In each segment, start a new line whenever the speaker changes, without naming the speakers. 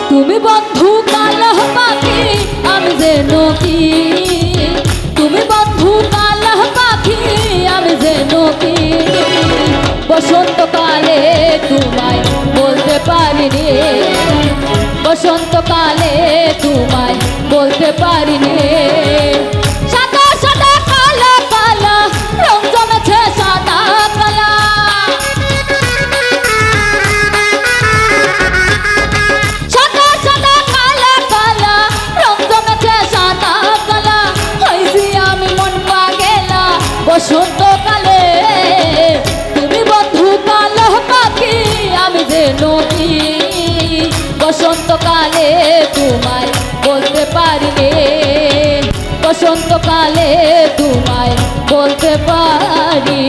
তুমি বন্ধু কালো পাখি আমি যেন কি, তুমি বন্ধু কালো পাখি আমি যেন কি, বসন্তকালে তোমায় বলতে পারিনি, বসন্তকালে তোমায় বলতে পারিনি। সাদা সাদা কালা কালা রং জমেছে সাদা কালা, সাদা সাদা কালা কালা রং জমেছে সাদা কালা, হইছি আমি মন পাগেলা বসন্তকালে। তুমি বন্ধু কালো পাখি আমি যেন কি, বসন্তকালে তোমায় বলতে পারিনি, বসন্তকালে তোমায় বলতে পারিনি।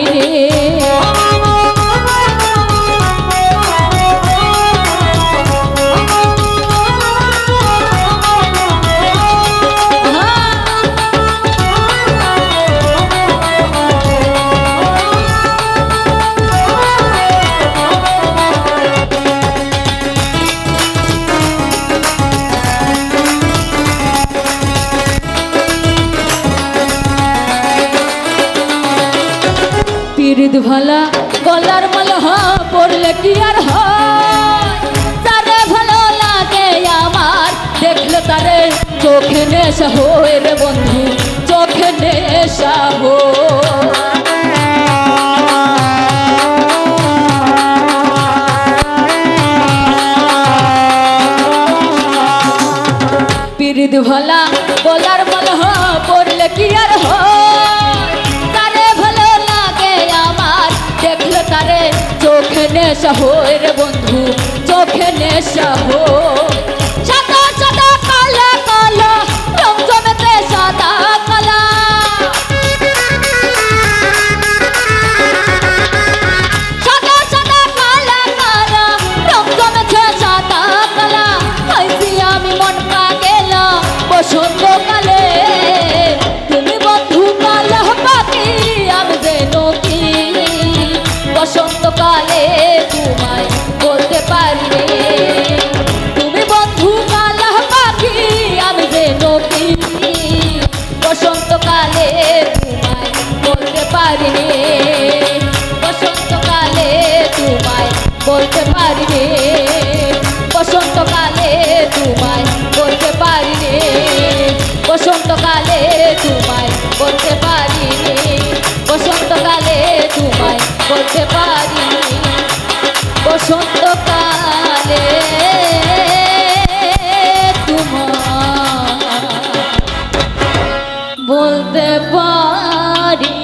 পিরিত ভালা গলার মালা পড়লে কি আর হয়, তারে ভালো লাগে আমার দেখলে তারে চোখে নেশা হয় রে বন্ধু, চোখে নেশা হয়। পিরিত ভালা গলার মালা পড়লে কি আর হয়, তারে ভালো লাগে আমার দেখলে তারে চোখে নেশা হয় রে বন্ধু, চোখে নেশা হয়। সাদা সাদা কালা কালা রং জমেছে সাদা কালা, সাদা সাদা কালা কালা রং জমেছে সাদা কালা, হইছি আমি মন পাগেলা বসন্তকালে। তুমি বন্ধু কালো পাখি আমি যেন কি, বসন্তকালে তোমায় বলতে পারিনি, তুমি বন্ধু কালো পাখি আমি যেন কি, বসন্তকালে তোমায় বলতে পারিনি, বসন্তকালে তোমায় বলতে পারিনি, বসন্তকালে তোমায় বলতে পারিনি, বসন্তকালে তোমায় বলতে পারিনি, বসন্তকালে তোমায় বলতে পারিনি, বসন্তকালে তোমায় বলতে পারি।